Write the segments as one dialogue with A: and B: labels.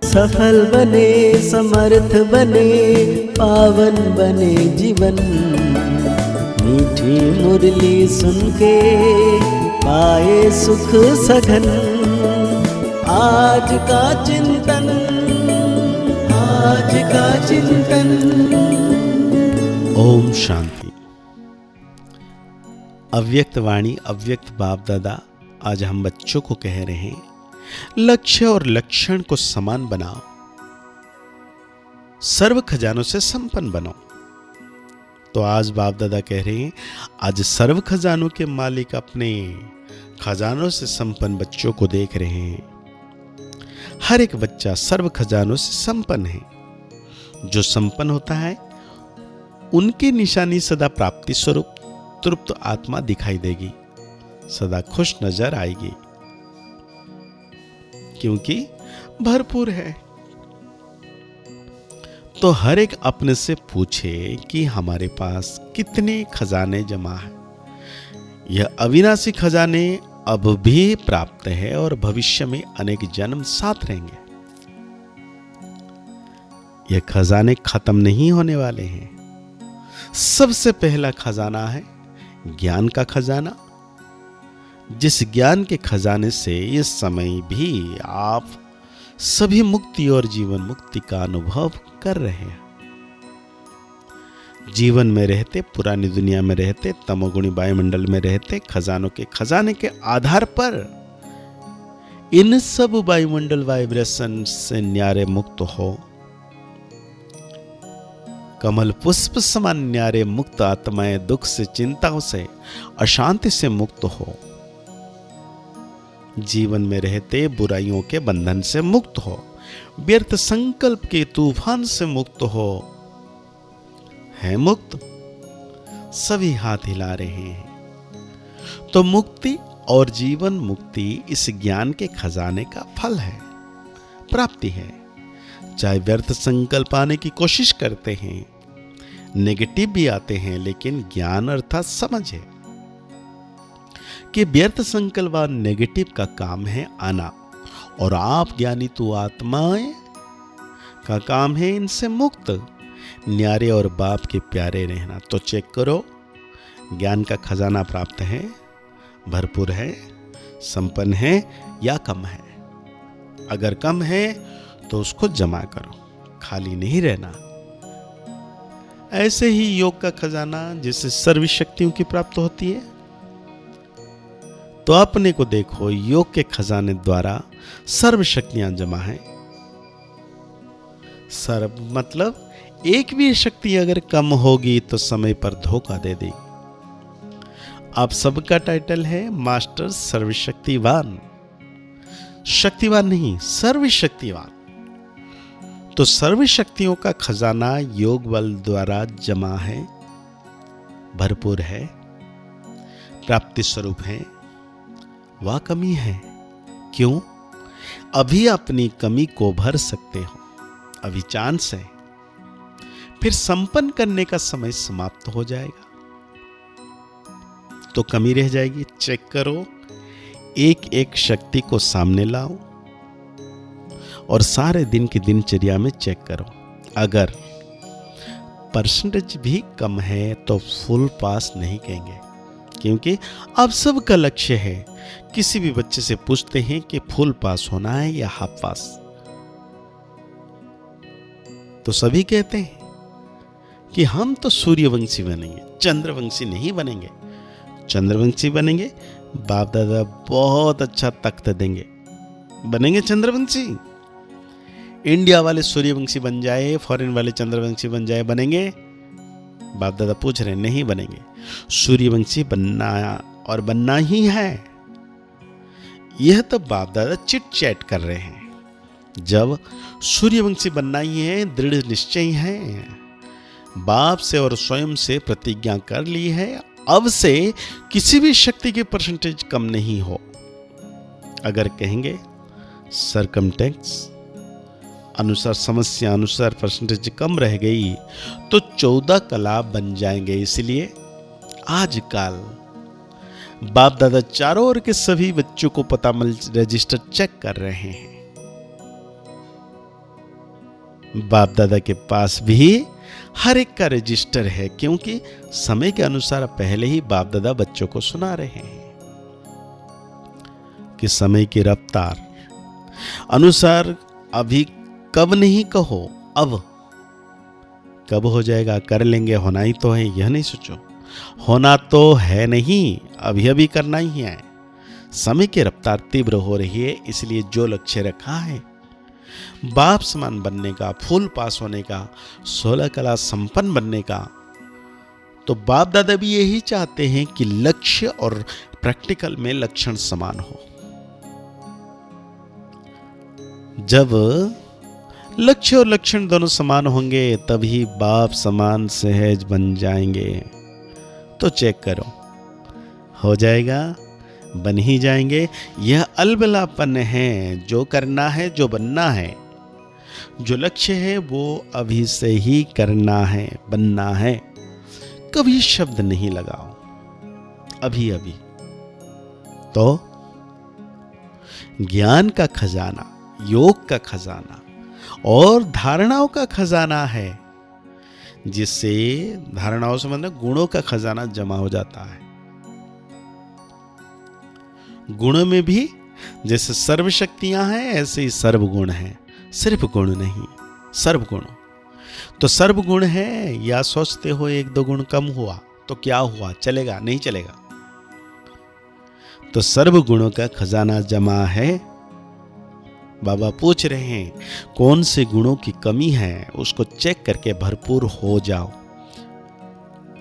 A: सफल बने, समर्थ बने, पावन बने जीवन। मीठी मुरली सुन के पाए सुख सघन। आज का चिंतन, आज का चिंतन।
B: ओम शांति। अव्यक्त वाणी, अव्यक्त बाप दादा आज हम बच्चों को कह रहे हैं, लक्ष्य और लक्षण को समान बनाओ, सर्व खजानों से संपन्न बनो। तो आज बाप दादा कह रहे हैं, आज सर्व खजानों के मालिक अपने खजानों से संपन्न बच्चों को देख रहे हैं। हर एक बच्चा सर्व खजानों से संपन्न है। जो संपन्न होता है उनकी निशानी सदा प्राप्ति स्वरूप तृप्त आत्मा दिखाई देगी, सदा खुश नजर आएगी, क्योंकि भरपूर है। तो हर एक अपने से पूछे कि हमारे पास कितने खजाने जमा है। यह अविनाशी खजाने अब भी प्राप्त है और भविष्य में अनेक जन्म साथ रहेंगे। यह खजाने खत्म नहीं होने वाले हैं। सबसे पहला खजाना है ज्ञान का खजाना, जिस ज्ञान के खजाने से इस समय भी आप सभी मुक्ति और जीवन मुक्ति का अनुभव कर रहे हैं। जीवन में रहते, पुरानी दुनिया में रहते, तमोगुणी वायुमंडल में रहते, खजानों के खजाने के आधार पर इन सब वायुमंडल वाइब्रेशन से न्यारे मुक्त हो। कमल पुष्प समान न्यारे मुक्त आत्माएं दुख से, चिंताओं से, अशांति से मुक्त हो। जीवन में रहते बुराइयों के बंधन से मुक्त हो, व्यर्थ संकल्प के तूफान से मुक्त हो। है मुक्त? सभी हाथ हिला रहे हैं। तो मुक्ति और जीवन मुक्ति इस ज्ञान के खजाने का फल है, प्राप्ति है। चाहे व्यर्थ संकल्प आने की कोशिश करते हैं, नेगेटिव भी आते हैं, लेकिन ज्ञान अर्थात समझ है कि व्यर्थ संकल्प नेगेटिव का काम है आना, और आप ज्ञानी तो आत्माएं का काम है इनसे मुक्त, न्यारे और बाप के प्यारे रहना। तो चेक करो, ज्ञान का खजाना प्राप्त है, भरपूर है, संपन्न है या कम है। अगर कम है तो उसको जमा करो, खाली नहीं रहना। ऐसे ही योग का खजाना, जिससे सर्व शक्तियों की प्राप्ति होती है। तो अपने को देखो, योग के खजाने द्वारा सर्व शक्तियां जमा है। सर्व मतलब एक भी शक्ति अगर कम होगी तो समय पर धोखा दे देगी। आप सबका टाइटल है मास्टर सर्वशक्तिवान, शक्तिवान नहीं, सर्वशक्तिवान। तो सर्व शक्तियों का खजाना योग बल द्वारा जमा है, भरपूर है, प्राप्ति स्वरूप है। वह कमी है, क्यों? अभी अपनी कमी को भर सकते हो, अभी चांस है, फिर संपन्न करने का समय समाप्त हो जाएगा तो कमी रह जाएगी। चेक करो, एक एक शक्ति को सामने लाओ और सारे दिन की दिनचर्या में चेक करो। अगर परसेंटेज भी कम है तो फुल पास नहीं कहेंगे, क्योंकि अब सबका लक्ष्य है। किसी भी बच्चे से पूछते हैं कि फुल पास होना है या हाफ पास, तो सभी कहते हैं कि हम तो सूर्यवंशी बनेंगे, चंद्रवंशी नहीं बनेंगे। चंद्रवंशी बनेंगे, बाप दादा बहुत अच्छा तख्त देंगे, बनेंगे चंद्रवंशी। इंडिया वाले सूर्यवंशी बन जाए, फॉरेन वाले चंद्रवंशी बन जाए, बनेंगे? बाप दादा पूछ रहे हैं, नहीं बनेंगे। सूर्यवंशी बनना और बनना ही है। यह तो बाप दादा चिट चैट कर रहे हैं। जब सूर्यवंशी बनना ही है, दृढ़ निश्चय है, बाप से और स्वयं से प्रतिज्ञा कर ली है, अब से किसी भी शक्ति के परसेंटेज कम नहीं हो। अगर कहेंगे सरकमटेंस अनुसार, समस्या अनुसार परसेंटेज कम रह गई तो 14 कला बन जाएंगे। इसलिए आजकल बाप दादा चारों ओर के सभी बच्चों को पता मिल रजिस्टर चेक कर रहे हैं। बाप दादा के पास भी हर एक का रजिस्टर है, क्योंकि समय के अनुसार पहले ही बाप दादा बच्चों को सुना रहे हैं कि समय की रफ्तार अनुसार अभी कब नहीं कहो, अब कब हो जाएगा कर लेंगे, होना ही तो है, यह नहीं सोचो। होना तो है नहीं, अभी अभी करना ही है। समय की रफ्तार तीव्र हो रही है, इसलिए जो लक्ष्य रखा है बाप समान बनने का, फुल पास होने का, 16 कला संपन्न बनने का, तो बाप दादा भी यही चाहते हैं कि लक्ष्य और प्रैक्टिकल में लक्षण समान हो। जब लक्ष्य और लक्षण दोनों समान होंगे तभी बाप समान सहज बन जाएंगे। तो चेक करो, हो जाएगा, बन ही जाएंगे। यह अलबलापन है, जो करना है, जो बनना है, जो लक्ष्य है वो अभी से ही करना है, बनना है। कभी शब्द नहीं लगाओ, अभी अभी। तो ज्ञान का खजाना, योग का खजाना और धारणाओं का खजाना है, जिससे धारणाओं से मतलब गुणों का खजाना जमा हो जाता है। गुणों में भी जैसे सर्व शक्तियां हैं, ऐसे ही सर्व गुण हैं। सिर्फ गुण नहीं, सर्व गुण। तो सर्व गुण है, या सोचते हो एक दो गुण कम हुआ तो क्या हुआ, चलेगा? नहीं चलेगा। तो सर्व गुणों का खजाना जमा है। बाबा पूछ रहे हैं कौन से गुणों की कमी है, उसको चेक करके भरपूर हो जाओ।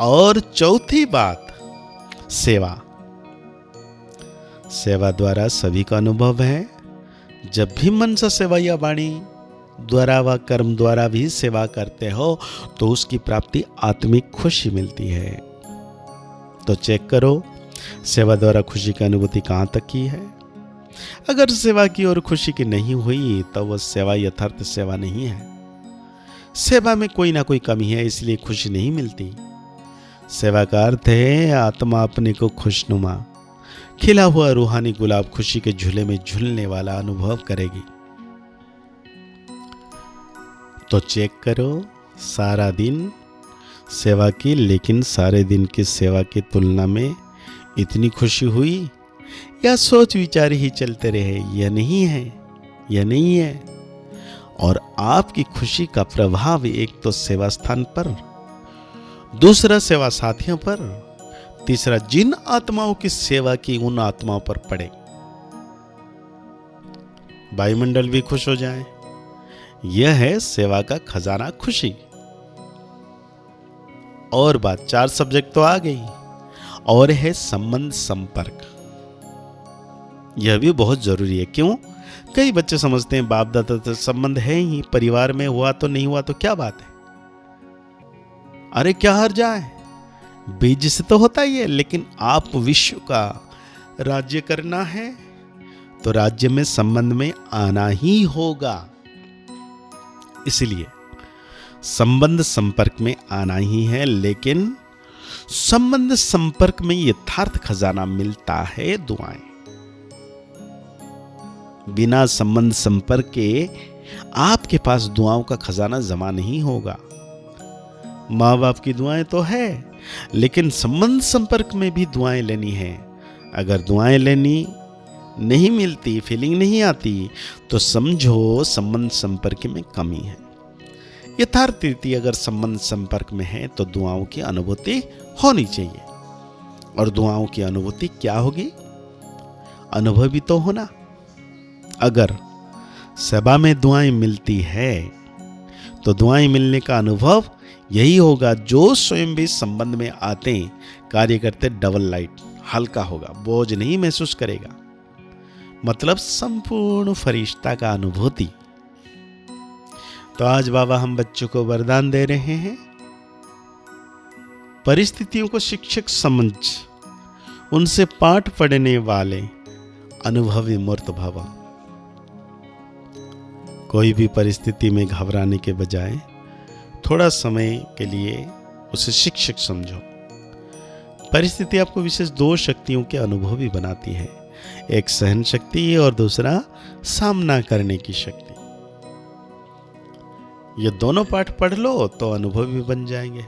B: और चौथी बात, सेवा। सेवा द्वारा सभी का अनुभव है। जब भी मन से सेवा या वाणी द्वारा व कर्म द्वारा भी सेवा करते हो तो उसकी प्राप्ति आत्मिक खुशी मिलती है। तो चेक करो, सेवा द्वारा खुशी की अनुभूति कहाँ तक की है। अगर सेवा की और खुशी की नहीं हुई तो वह सेवा यथार्थ सेवा नहीं है। सेवा में कोई ना कोई कमी है, इसलिए खुशी नहीं मिलती। सेवा का अर्थ है आत्मा अपने को खुशनुमा, खिला हुआ रूहानी गुलाब खुशी के झूले में झूलने वाला अनुभव करेगी। तो चेक करो, सारा दिन सेवा की, लेकिन सारे दिन की सेवा की तुलना में इतनी खुशी हुई, या सोच विचार ही चलते रहे, यह नहीं है, यह नहीं है। और आपकी खुशी का प्रभाव एक तो सेवा स्थान पर, दूसरा सेवा साथियों पर, तीसरा जिन आत्माओं की सेवा की उन आत्माओं पर पड़े। वायुमंडल भी खुश हो जाए। यह है सेवा का खजाना, खुशी। और बात, 4 सब्जेक्ट तो आ गई, और है संबंध संपर्क। यह भी बहुत जरूरी है। क्यों? कई बच्चे समझते हैं बाप दादा तो संबंध है ही, परिवार में हुआ तो नहीं हुआ तो क्या बात है, अरे क्या हर जाए, बीज से तो होता ही है। लेकिन आप विश्व का राज्य करना है तो राज्य में संबंध में आना ही होगा। इसलिए संबंध संपर्क में आना ही है। लेकिन संबंध संपर्क में यथार्थ खजाना मिलता है दुआएं। बिना संबंध संपर्क के आपके पास दुआओं का खजाना जमा नहीं होगा। माँ बाप की दुआएं तो है, लेकिन संबंध संपर्क में भी दुआएं लेनी है। अगर दुआएं लेनी नहीं मिलती, फीलिंग नहीं आती, तो समझो संबंध संपर्क में कमी है। यथार्थ रीति अगर संबंध संपर्क में है तो दुआओं की अनुभूति होनी चाहिए। और दुआओं की अनुभूति क्या होगी? अनुभवी तो होना। अगर सभा में दुआएं मिलती है तो दुआएं मिलने का अनुभव यही होगा। जो स्वयं भी संबंध में आते कार्य करते, डबल लाइट, हल्का होगा, बोझ नहीं महसूस करेगा। मतलब संपूर्ण फरिश्ता का अनुभूति। तो आज बाबा हम बच्चों को वरदान दे रहे हैं, परिस्थितियों को शिक्षक समझ उनसे पाठ पढ़ने वाले अनुभवी मूर्त भव। कोई भी परिस्थिति में घबराने के बजाय थोड़ा समय के लिए उसे शिक्षक समझो। परिस्थिति आपको विशेष 2 शक्तियों के अनुभवी बनाती है, एक सहन शक्ति और दूसरा सामना करने की शक्ति। ये दोनों पाठ पढ़ लो तो अनुभवी बन जाएंगे।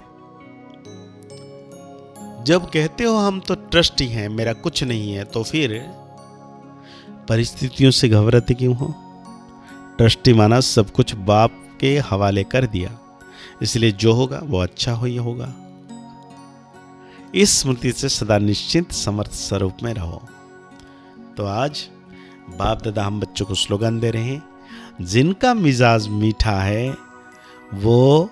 B: जब कहते हो हम तो ट्रस्टी हैं, मेरा कुछ नहीं है, तो फिर परिस्थितियों से घबराते क्यों हो? ट्रस्टी माना सब कुछ बाप के हवाले कर दिया, इसलिए जो होगा वो अच्छा ही होगा। इस स्मृति से सदा निश्चिंत समर्थ स्वरूप में रहो। तो आज बाप दादा हम बच्चों को स्लोगन दे रहे हैं, जिनका मिजाज मीठा है वो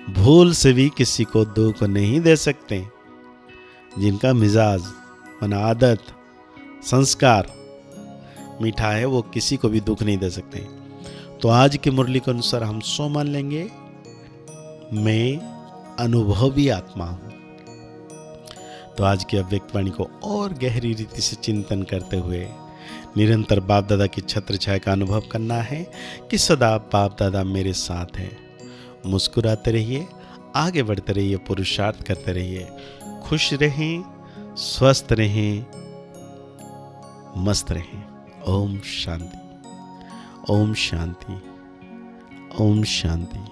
B: भूल से भी किसी को दुख नहीं दे सकते। जिनका मिजाज मन आदत संस्कार मीठा है वो किसी को भी दुख नहीं दे सकते। तो आज की मुरली के अनुसार हम सो मान लेंगे, मैं अनुभवी आत्मा हूं। तो आज की अव्यक्त वाणी को और गहरी रीति से चिंतन करते हुए निरंतर बाप दादा की छत्र छाया का अनुभव करना है कि सदा बाप दादा मेरे साथ हैं। मुस्कुराते रहिए, आगे बढ़ते रहिए, पुरुषार्थ करते रहिए, खुश रहें, स्वस्थ रहें, मस्त रहें। ओम शांति, ओम शांति, ओम शांति।